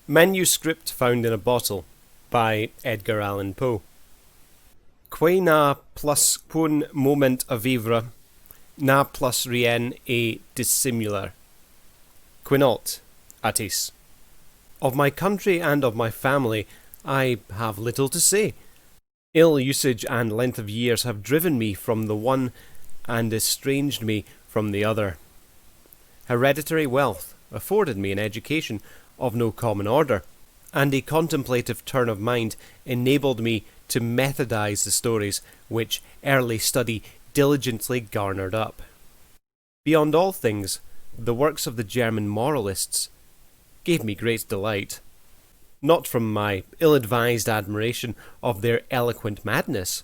Manuscript found in a bottle by Edgar Allan Poe. Quae na plus quon moment a vivre, na plus rien et dissimular. Quinault, Atis. Of my country and of my family I have little to say. Ill usage and length of years have driven me from the one and estranged me from the other. Hereditary wealth afforded me an education of no common order, and a contemplative turn of mind enabled me to methodize the stories which early study diligently garnered up. Beyond all things, the works of the German moralists gave me great delight, not from my ill-advised admiration of their eloquent madness,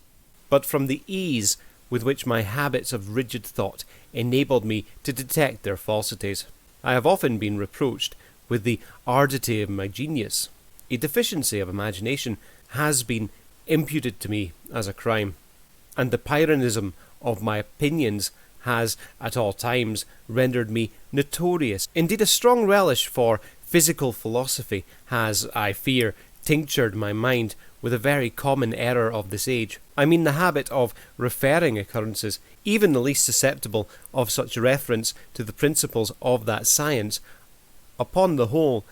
but from the ease with which my habits of rigid thought enabled me to detect their falsities. I have often been reproached with the ardity of my genius. A deficiency of imagination has been imputed to me as a crime, and the Pyrrhonism of my opinions has at all times rendered me notorious. Indeed, a strong relish for physical philosophy has, I fear, tinctured my mind with a very common error of this age. I mean the habit of referring occurrences, even the least susceptible of such reference, to the principles of that science. Upon the whole,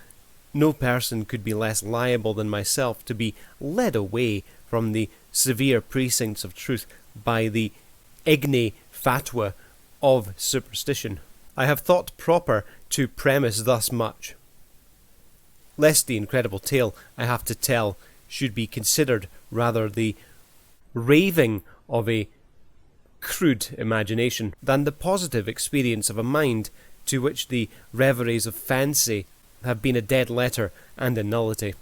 no person could be less liable than myself to be led away from the severe precincts of truth by the igne fatwa of superstition. I have thought proper to premise thus much, lest the incredible tale I have to tell should be considered rather the raving of a crude imagination than the positive experience of a mind to which the reveries of fancy have been a dead letter and a nullity.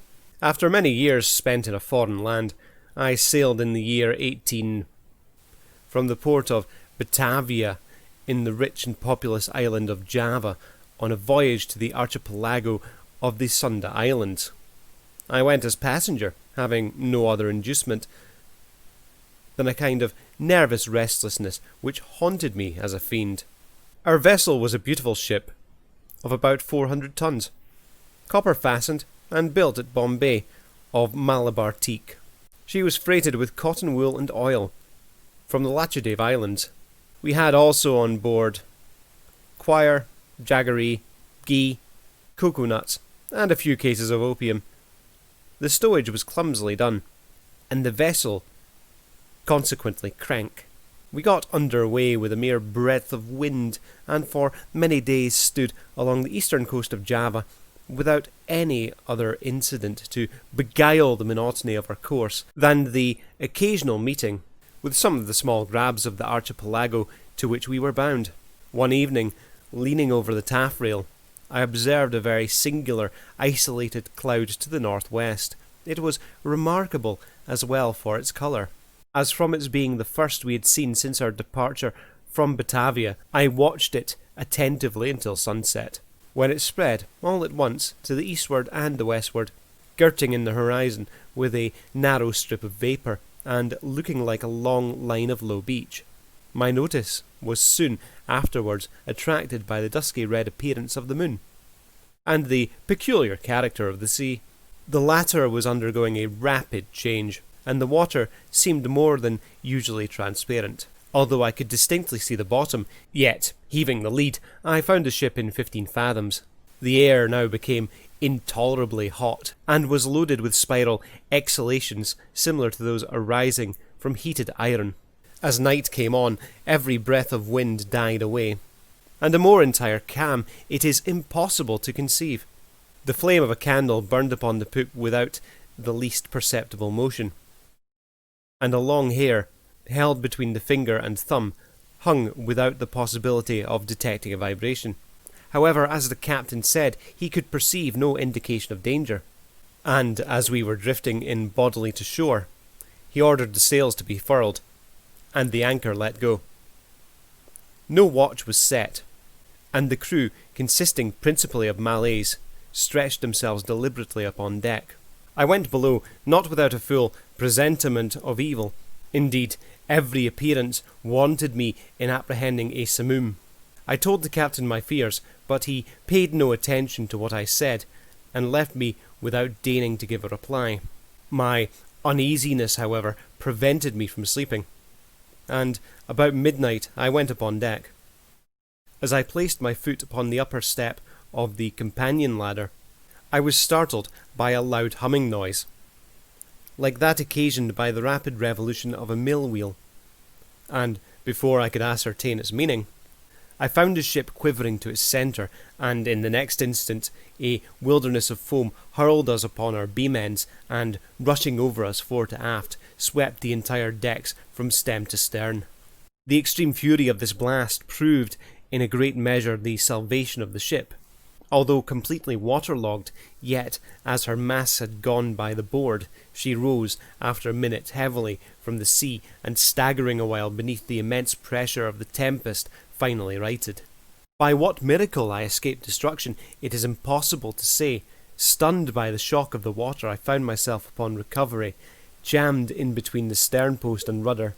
After many years spent in a foreign land, I sailed in the year 18 from the port of Batavia in the rich and populous island of Java on a voyage to the archipelago of the Sunda Islands. I went as passenger, having no other inducement than a kind of nervous restlessness which haunted me as a fiend. Our vessel was a beautiful ship of about 400 tons, copper-fastened and built at Bombay of Malabar teak. She was freighted with cotton wool and oil from the Lachadive Islands. We had also on board quire, jaggery, ghee, cocoa nuts, and a few cases of opium. The stowage was clumsily done, and the vessel consequently crank. We got under way with a mere breath of wind, and for many days stood along the eastern coast of Java without any other incident to beguile the monotony of our course than the occasional meeting with some of the small grabs of the archipelago to which we were bound. One evening, leaning over the taffrail, I observed a very singular, isolated cloud to the northwest. It was remarkable as well for its colour, as from its being the first we had seen since our departure from Batavia. I watched it attentively until sunset, when it spread all at once to the eastward and the westward, girting in the horizon with a narrow strip of vapour, and looking like a long line of low beach. My notice was soon afterwards attracted by the dusky red appearance of the moon, and the peculiar character of the sea. The latter was undergoing a rapid change, and the water seemed more than usually transparent. Although I could distinctly see the bottom, yet, heaving the lead, I found the ship in 15 fathoms. The air now became intolerably hot, and was loaded with spiral exhalations similar to those arising from heated iron. As night came on, every breath of wind died away, and a more entire calm it is impossible to conceive. The flame of a candle burned upon the poop without the least perceptible motion, and a long hair, held between the finger and thumb, hung without the possibility of detecting a vibration. However, as the captain said, he could perceive no indication of danger, and as we were drifting in bodily to shore, he ordered the sails to be furled, and the anchor let go. No watch was set, and the crew, consisting principally of Malays, stretched themselves deliberately upon deck. I went below, not without a full presentiment of evil. Indeed, every appearance warranted me in apprehending a simoom. I told the captain my fears, but he paid no attention to what I said, and left me without deigning to give a reply. My uneasiness, however, prevented me from sleeping, and about midnight I went upon deck. As I placed my foot upon the upper step of the companion ladder, I was startled by a loud humming noise, like that occasioned by the rapid revolution of a mill wheel, and before I could ascertain its meaning, I found the ship quivering to its centre, and in the next instant a wilderness of foam hurled us upon our beam ends, and, rushing over us fore to aft, swept the entire decks from stem to stern. The extreme fury of this blast proved, in a great measure, the salvation of the ship. Although completely waterlogged, yet, as her masts had gone by the board, she rose, after a minute, heavily from the sea, and staggering a while beneath the immense pressure of the tempest, finally righted. By what miracle I escaped destruction, it is impossible to say. Stunned by the shock of the water, I found myself upon recovery, jammed in between the sternpost and rudder.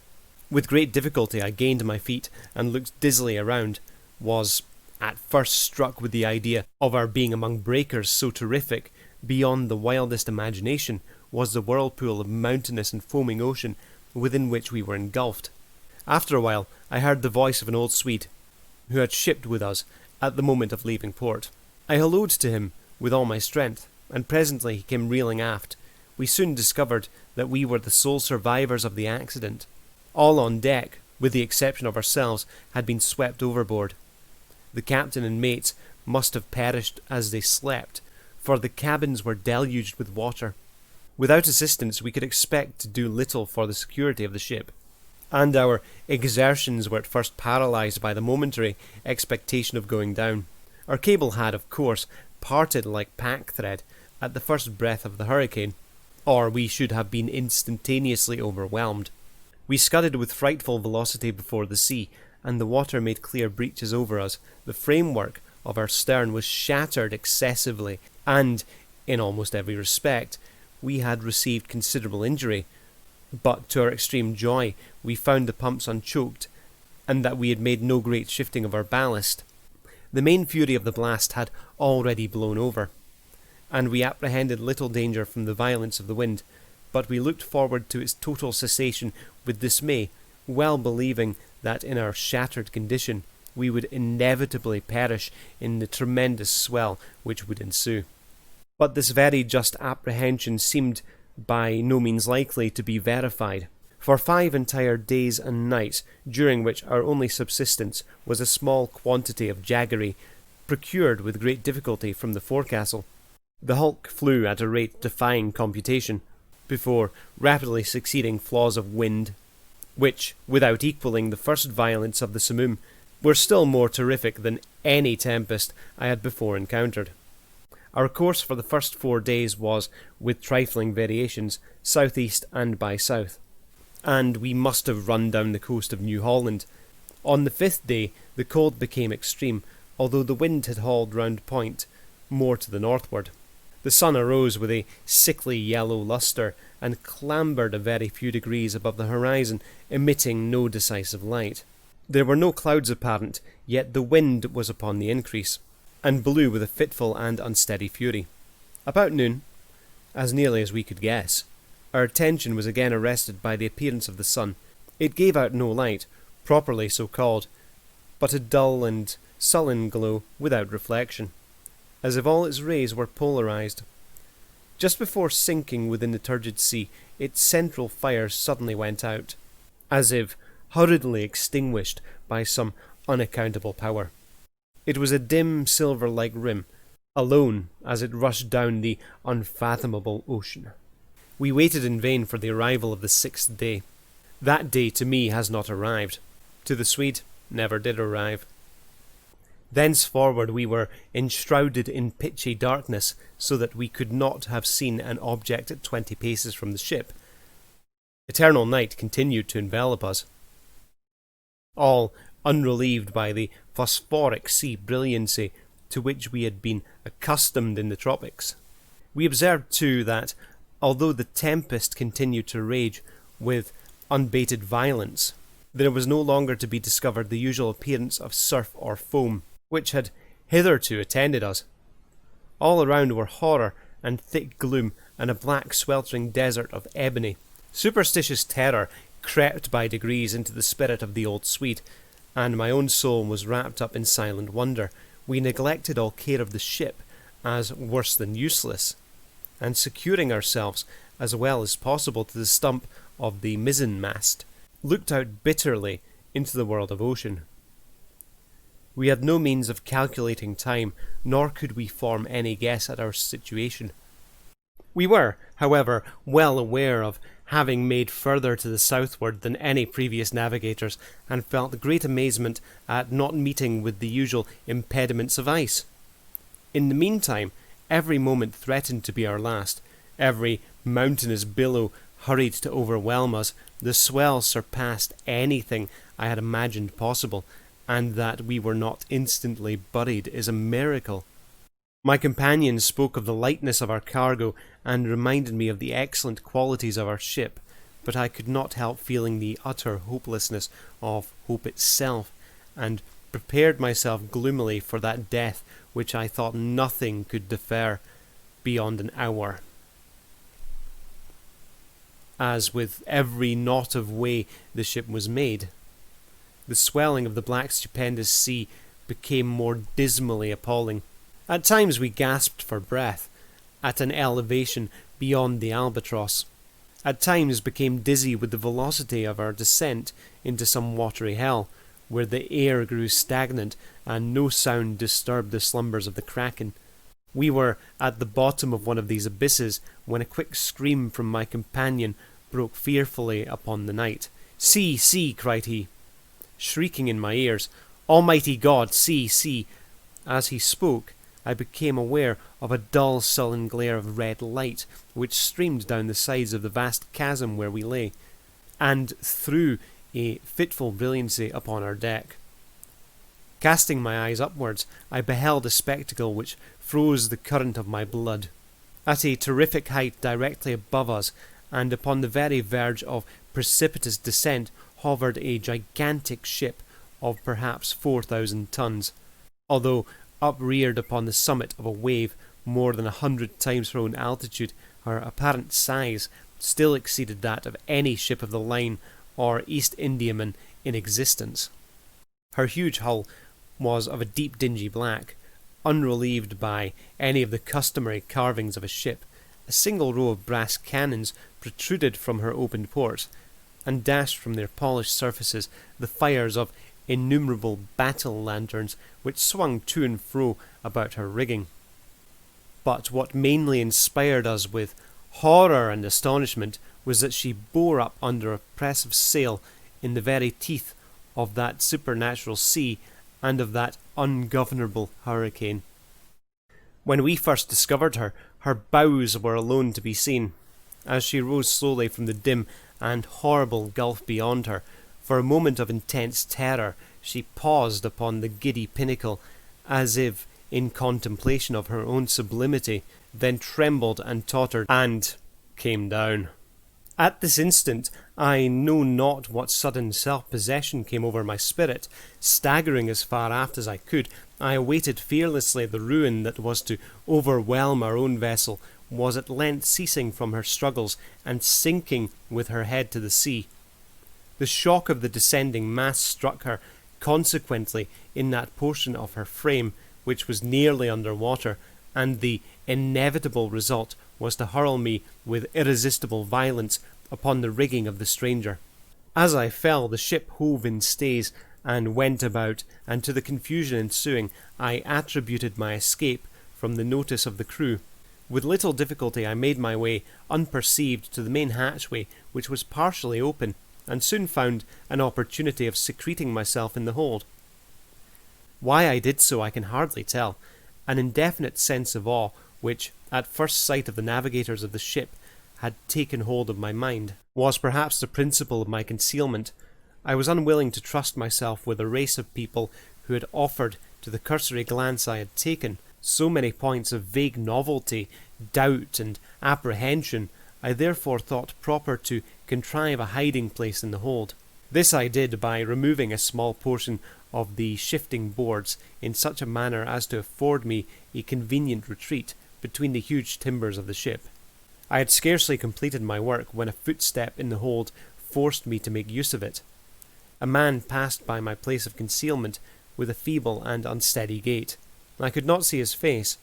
With great difficulty I gained my feet, and looked dizzily around, was at first struck with the idea of our being among breakers so terrific, beyond the wildest imagination, was the whirlpool of mountainous and foaming ocean within which we were engulfed. After a while I heard the voice of an old Swede, who had shipped with us at the moment of leaving port. I hallooed to him with all my strength, and presently he came reeling aft. We soon discovered that we were the sole survivors of the accident. All on deck, with the exception of ourselves, had been swept overboard. The captain and mates must have perished as they slept, for the cabins were deluged with water. Without assistance we could expect to do little for the security of the ship, and our exertions were at first paralysed by the momentary expectation of going down. Our cable had, of course, parted like pack-thread at the first breath of the hurricane, or we should have been instantaneously overwhelmed. We scudded with frightful velocity before the sea, and the water made clear breaches over us. The framework of our stern was shattered excessively, and, in almost every respect, we had received considerable injury. But to our extreme joy, we found the pumps unchoked, and that we had made no great shifting of our ballast. The main fury of the blast had already blown over, and we apprehended little danger from the violence of the wind, but we looked forward to its total cessation with dismay, well believing that in our shattered condition we would inevitably perish in the tremendous swell which would ensue. But this very just apprehension seemed by no means likely to be verified. For 5 entire days and nights, during which our only subsistence was a small quantity of jaggery, procured with great difficulty from the forecastle, the hulk flew at a rate defying computation, before rapidly succeeding flaws of wind, which, without equalling the first violence of the simoom, were still more terrific than any tempest I had before encountered. Our course for the first 4 days was, with trifling variations, southeast and by south, and we must have run down the coast of New Holland. On the 5th day the cold became extreme, although the wind had hauled round point more to the northward. The sun arose with a sickly yellow lustre, and clambered a very few degrees above the horizon, emitting no decisive light. There were no clouds apparent, yet the wind was upon the increase, and blew with a fitful and unsteady fury. About noon, as nearly as we could guess, our attention was again arrested by the appearance of the sun. It gave out no light, properly so called, but a dull and sullen glow without reflection, as if all its rays were polarized. Just before sinking within the turgid sea, its central fire suddenly went out, as if hurriedly extinguished by some unaccountable power. It was a dim silver-like rim, alone as it rushed down the unfathomable ocean. We waited in vain for the arrival of the 6th day. That day to me has not arrived. To the Swede, never did arrive. Thenceforward we were enshrouded in pitchy darkness, so that we could not have seen an object at 20 paces from the ship. Eternal night continued to envelop us, all unrelieved by the phosphoric sea brilliancy to which we had been accustomed in the tropics. We observed, too, that, although the tempest continued to rage with unabated violence, there was no longer to be discovered the usual appearance of surf or foam, which had hitherto attended us. All around were horror and thick gloom and a black sweltering desert of ebony. Superstitious terror crept by degrees into the spirit of the old Swede, and my own soul was wrapped up in silent wonder. We neglected all care of the ship as worse than useless, and securing ourselves as well as possible to the stump of the mizzenmast, looked out bitterly into the world of ocean. We had no means of calculating time, nor could we form any guess at our situation. We were, however, well aware of having made further to the southward than any previous navigators, and felt great amazement at not meeting with the usual impediments of ice. In the meantime, every moment threatened to be our last. Every mountainous billow hurried to overwhelm us. The swell surpassed anything I had imagined possible, and that we were not instantly buried is a miracle. My companion spoke of the lightness of our cargo and reminded me of the excellent qualities of our ship, but I could not help feeling the utter hopelessness of hope itself, and prepared myself gloomily for that death which I thought nothing could defer beyond an hour. As with every knot of way the ship was made, the swelling of the black stupendous sea became more dismally appalling. At times we gasped for breath, at an elevation beyond the albatross. At times became dizzy with the velocity of our descent into some watery hell, where the air grew stagnant and no sound disturbed the slumbers of the kraken. We were at the bottom of one of these abysses when a quick scream from my companion broke fearfully upon the night. "See, see!" cried he, shrieking in my ears. "Almighty God, see, see!" As he spoke, I became aware of a dull sullen glare of red light which streamed down the sides of the vast chasm where we lay, and threw a fitful brilliancy upon our deck. Casting my eyes upwards, I beheld a spectacle which froze the current of my blood. At a terrific height directly above us, and upon the very verge of precipitous descent, hovered a gigantic ship of perhaps 4,000 tons. Although upreared upon the summit of a wave more than 100 times her own altitude, her apparent size still exceeded that of any ship of the line or East Indiaman in existence. Her huge hull was of a deep dingy black, unrelieved by any of the customary carvings of a ship. A single row of brass cannons protruded from her opened ports, and dashed from their polished surfaces the fires of innumerable battle lanterns which swung to and fro about her rigging. But what mainly inspired us with horror and astonishment was that she bore up under a press of sail in the very teeth of that supernatural sea and of that ungovernable hurricane. When we first discovered her, her bows were alone to be seen. As she rose slowly from the dim and horrible gulf beyond her, for a moment of intense terror, she paused upon the giddy pinnacle, as if in contemplation of her own sublimity, then trembled and tottered, and came down. At this instant, I know not what sudden self-possession came over my spirit. Staggering as far aft as I could, I awaited fearlessly the ruin that was to overwhelm our own vessel, was at length ceasing from her struggles, and sinking with her head to the sea. The shock of the descending mass struck her, consequently, in that portion of her frame which was nearly under water, and the inevitable result was to hurl me with irresistible violence upon the rigging of the stranger. As I fell, the ship hove in stays and went about, and to the confusion ensuing, I attributed my escape from the notice of the crew. With little difficulty I made my way unperceived to the main hatchway, which was partially open, and soon found an opportunity of secreting myself in the hold. Why I did so I can hardly tell. An indefinite sense of awe, which, at first sight of the navigators of the ship, had taken hold of my mind, was perhaps the principle of my concealment. I was unwilling to trust myself with a race of people who had offered, to the cursory glance I had taken, so many points of vague novelty, doubt, and apprehension. I therefore thought proper to contrive a hiding place in the hold. This I did by removing a small portion of the shifting boards in such a manner as to afford me a convenient retreat between the huge timbers of the ship. I had scarcely completed my work when a footstep in the hold forced me to make use of it. A man passed by my place of concealment with a feeble and unsteady gait. I could not see his face,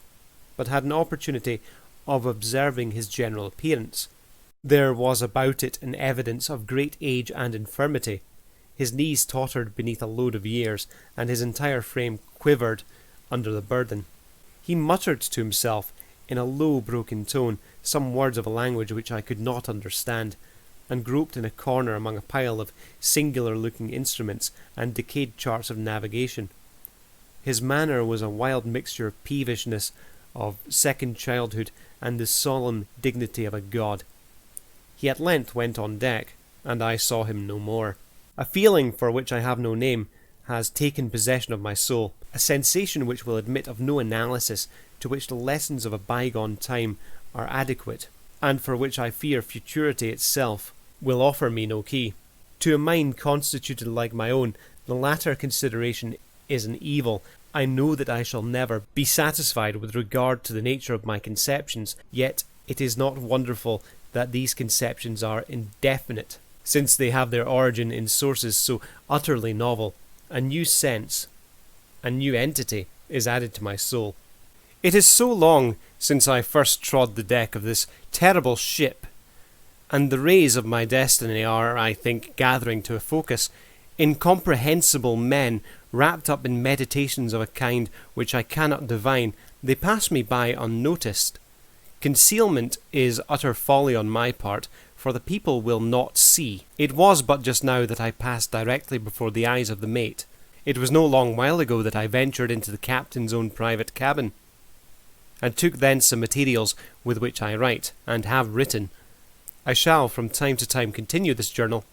but had an opportunity of observing his general appearance. There was about it an evidence of great age and infirmity. His knees tottered beneath a load of years, and his entire frame quivered under the burden. He muttered to himself, in a low, broken tone, some words of a language which I could not understand, and groped in a corner among a pile of singular-looking instruments and decayed charts of navigation. His manner was a wild mixture of peevishness, of second childhood, and the solemn dignity of a god. He at length went on deck, and I saw him no more. A feeling for which I have no name has taken possession of my soul, a sensation which will admit of no analysis, to which the lessons of a bygone time are adequate, and for which I fear futurity itself will offer me no key. To a mind constituted like my own, the latter consideration is an evil. I know that I shall never be satisfied with regard to the nature of my conceptions, yet it is not wonderful that these conceptions are indefinite, since they have their origin in sources so utterly novel. A new sense, a new entity, is added to my soul. It is so long since I first trod the deck of this terrible ship, and the rays of my destiny are, I think, gathering to a focus. Incomprehensible men, wrapped up in meditations of a kind which I cannot divine, they pass me by unnoticed. Concealment is utter folly on my part, for the people will not see. It was but just now that I passed directly before the eyes of the mate. It was no long while ago that I ventured into the captain's own private cabin, and took thence some materials with which I write, and have written. I shall from time to time continue this journal.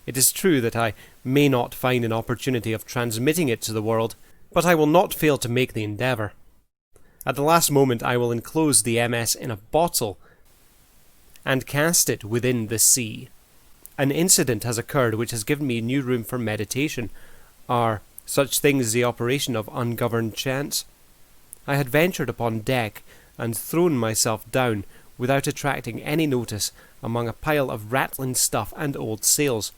It is true that I may not find an opportunity of transmitting it to the world, but I will not fail to make the endeavour. At the last moment I will enclose the MS in a bottle and cast it within the sea. An incident has occurred which has given me new room for meditation. Are such things the operation of ungoverned chance? I had ventured upon deck and thrown myself down without attracting any notice among a pile of rattling stuff and old sails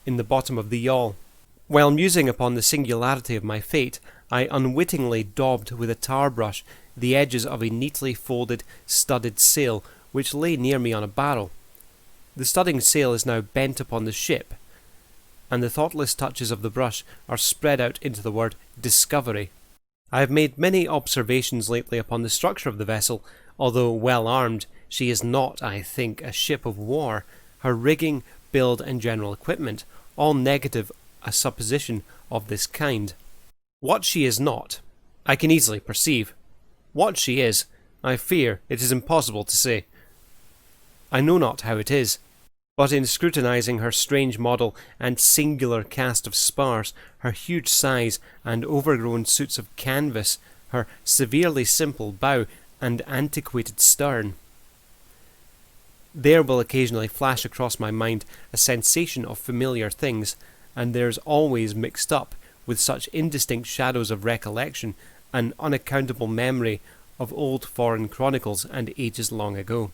in the bottom of the yawl. While musing upon the singularity of my fate, I unwittingly daubed with a tar brush the edges of a neatly folded, studded sail which lay near me on a barrel. The studding sail is now bent upon the ship, and the thoughtless touches of the brush are spread out into the word Discovery. I have made many observations lately upon the structure of the vessel. Although well armed, she is not, I think, a ship of war. Her rigging, build, and general equipment all negative a supposition of this kind. What she is not, I can easily perceive. What she is, I fear it is impossible to say. I know not how it is, but in scrutinizing her strange model and singular cast of spars, her huge size and overgrown suits of canvas, her severely simple bow and antiquated stern, there will occasionally flash across my mind a sensation of familiar things, and there is always mixed up with such indistinct shadows of recollection an unaccountable memory of old foreign chronicles and ages long ago.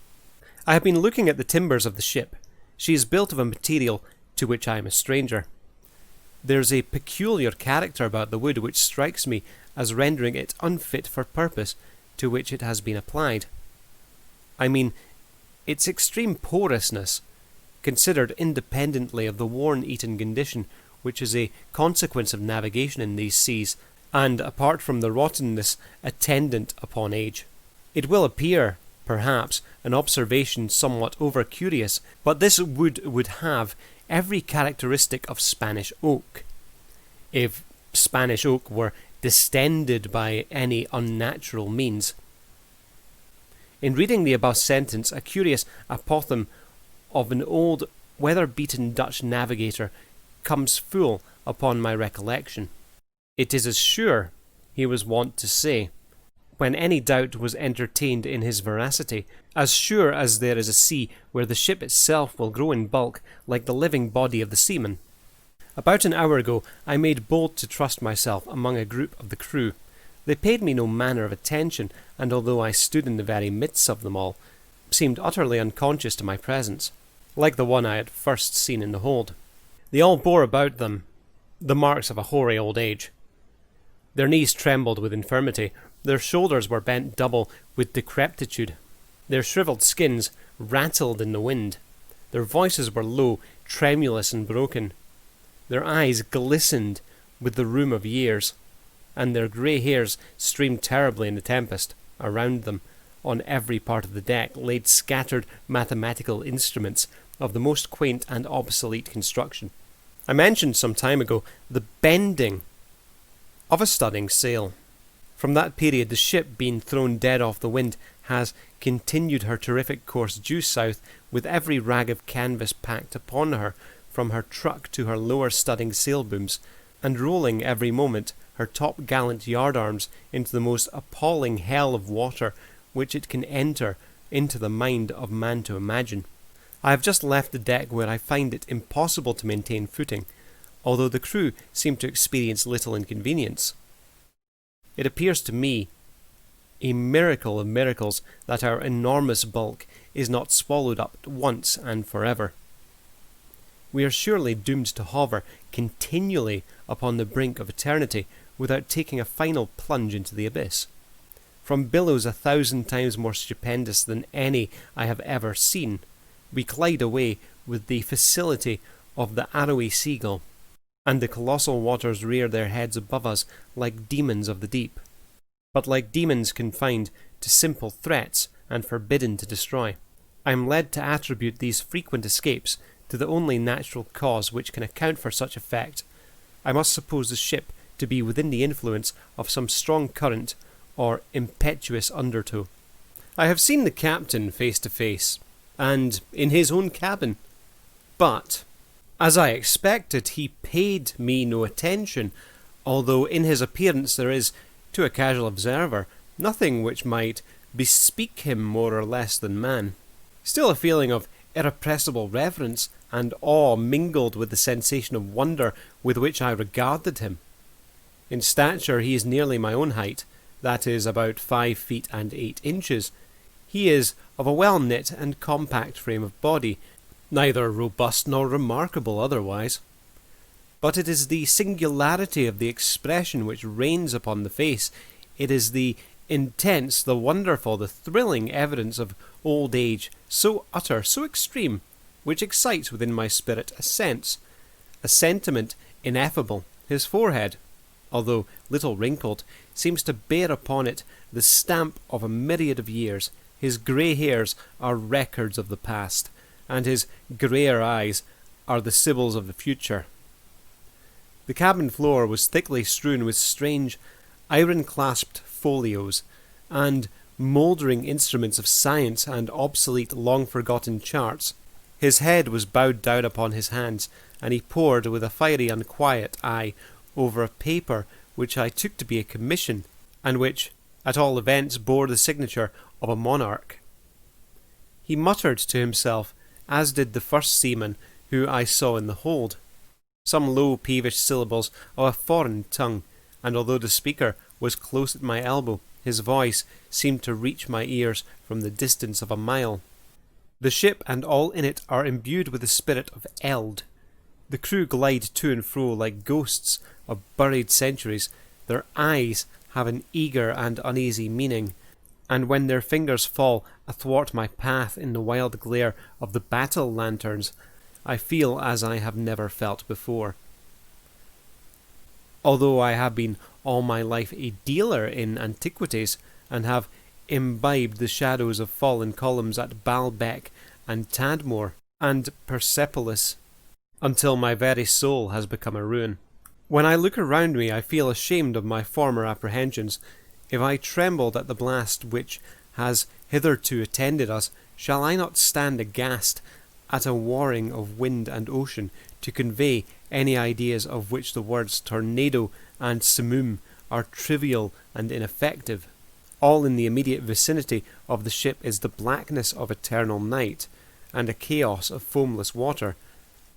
I have been looking at the timbers of the ship. She is built of a material to which I am a stranger. There is a peculiar character about the wood which strikes me as rendering it unfit for purpose to which it has been applied. I mean, its extreme porousness, considered independently of the worm-eaten condition which is a consequence of navigation in these seas, and apart from the rottenness attendant upon age. It will appear, perhaps, an observation somewhat over-curious, but this wood would have every characteristic of Spanish oak, if Spanish oak were distended by any unnatural means. In reading the above sentence, a curious apothegm of an old weather-beaten Dutch navigator comes full upon my recollection. It is as sure, he was wont to say, when any doubt was entertained in his veracity, as sure as there is a sea where the ship itself will grow in bulk like the living body of the seaman. About an hour ago I made bold to trust myself among a group of the crew. They paid me no manner of attention, and although I stood in the very midst of them all, seemed utterly unconscious to my presence, like the one I had first seen in the hold. They all bore about them the marks of a hoary old age. Their knees trembled with infirmity, their shoulders were bent double with decrepitude, their shriveled skins rattled in the wind, their voices were low, tremulous and broken, their eyes glistened with the rheum of years, and their grey hairs streamed terribly in the tempest. Around them, on every part of the deck, laid scattered mathematical instruments of the most quaint and obsolete construction. I mentioned some time ago the bending of a studding sail. From that period, the ship, being thrown dead off the wind, has continued her terrific course due south, with every rag of canvas packed upon her, from her truck to her lower studding sail booms, and rolling every moment her top-gallant yardarms into the most appalling hell of water which it can enter into the mind of man to imagine. I have just left the deck, where I find it impossible to maintain footing, although the crew seem to experience little inconvenience. It appears to me a miracle of miracles that our enormous bulk is not swallowed up at once and forever. We are surely doomed to hover continually upon the brink of eternity without taking a final plunge into the abyss. From billows 1,000 times more stupendous than any I have ever seen, we glide away with the facility of the arrowy seagull, and the colossal waters rear their heads above us like demons of the deep, but like demons confined to simple threats and forbidden to destroy. I am led to attribute these frequent escapes to the only natural cause which can account for such effect. I must suppose the ship to be within the influence of some strong current or impetuous undertow. I have seen the captain face to face, and in his own cabin, but, as I expected, he paid me no attention, although in his appearance there is, to a casual observer, nothing which might bespeak him more or less than man. Still a feeling of irrepressible reverence and awe mingled with the sensation of wonder with which I regarded him. In stature he is nearly my own height, that is, about 5 feet and 8 inches. He is of a well-knit and compact frame of body, neither robust nor remarkable otherwise. But it is the singularity of the expression which reigns upon the face. It is the intense, the wonderful, the thrilling evidence of old age, so utter, so extreme, which excites within my spirit a sense, a sentiment ineffable. His forehead, although little wrinkled, seems to bear upon it the stamp of a myriad of years. His grey hairs are records of the past, and his greyer eyes are the sibyls of the future. The cabin floor was thickly strewn with strange, iron-clasped folios, and mouldering instruments of science and obsolete, long-forgotten charts. His head was bowed down upon his hands, and he pored with a fiery, unquiet eye over a paper which I took to be a commission, and which, at all events, bore the signature of a monarch. He muttered to himself, as did the first seaman who I saw in the hold, some low, peevish syllables of a foreign tongue, and although the speaker was close at my elbow, his voice seemed to reach my ears from the distance of a mile. The ship and all in it are imbued with the spirit of eld. The crew glide to and fro like ghosts of buried centuries. Their eyes have an eager and uneasy meaning, and when their fingers fall athwart my path in the wild glare of the battle lanterns, I feel as I have never felt before. Although I have been all my life a dealer in antiquities, and have imbibed the shadows of fallen columns at Baalbek and Tadmor and Persepolis, until my very soul has become a ruin. When I look around me I feel ashamed of my former apprehensions. If I trembled at the blast which has hitherto attended us, shall I not stand aghast at a warring of wind and ocean, to convey any ideas of which the words tornado and simoom are trivial and ineffective? All in the immediate vicinity of the ship is the blackness of eternal night, and a chaos of foamless water.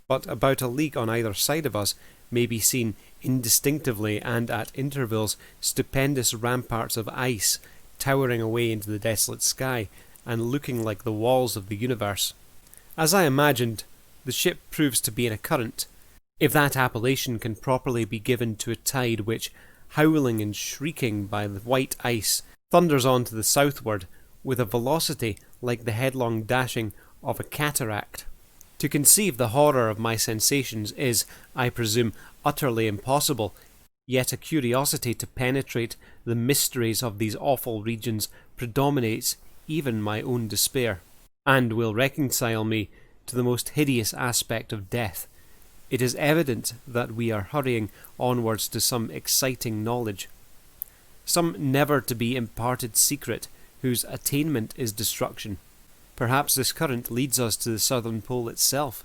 but about a league on either side of us may be seen indistinctively and at intervals stupendous ramparts of ice towering away into the desolate sky and looking like the walls of the universe. As I imagined, the ship proves to be in a current, if that appellation can properly be given to a tide which, howling and shrieking by the white ice, thunders on to the southward with a velocity like the headlong dashing of a cataract. To conceive the horror of my sensations is, I presume, utterly impossible, yet a curiosity to penetrate the mysteries of these awful regions predominates even my own despair, and will reconcile me to the most hideous aspect of death. It is evident that we are hurrying onwards to some exciting knowledge, some never to be imparted secret whose attainment is destruction. Perhaps this current leads us to the southern pole itself.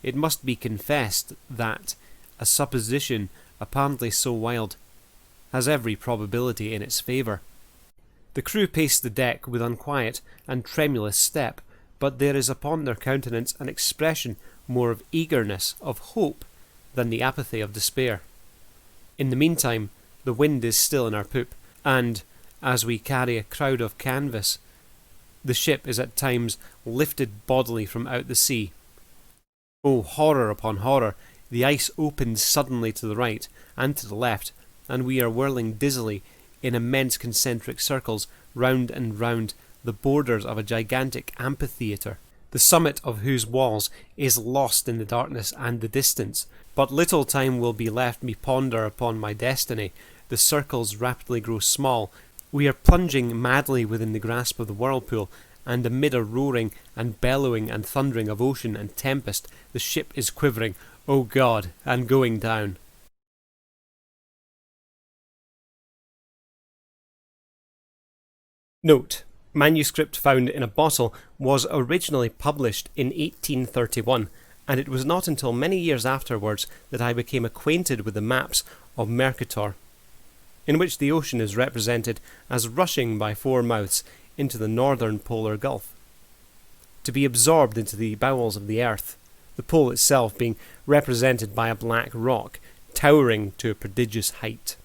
It must be confessed that a supposition apparently so wild has every probability in its favour. The crew pace the deck with unquiet and tremulous step, but there is upon their countenance an expression more of eagerness, of hope, than the apathy of despair. In the meantime, the wind is still in our poop, and, as we carry a crowd of canvas, the ship is at times lifted bodily from out the sea. Oh, horror upon horror! The ice opens suddenly to the right and to the left, and we are whirling dizzily in immense concentric circles round and round the borders of a gigantic amphitheatre, the summit of whose walls is lost in the darkness and the distance. But little time will be left me ponder upon my destiny. The circles rapidly grow small. We are plunging madly within the grasp of the whirlpool, and amid a roaring and bellowing and thundering of ocean and tempest, the ship is quivering, O God, and going down. Note: manuscript found in a bottle was originally published in 1831, and it was not until many years afterwards that I became acquainted with the maps of Mercator, in which the ocean is represented as rushing by four mouths into the northern polar gulf, to be absorbed into the bowels of the earth, the pole itself being represented by a black rock towering to a prodigious height.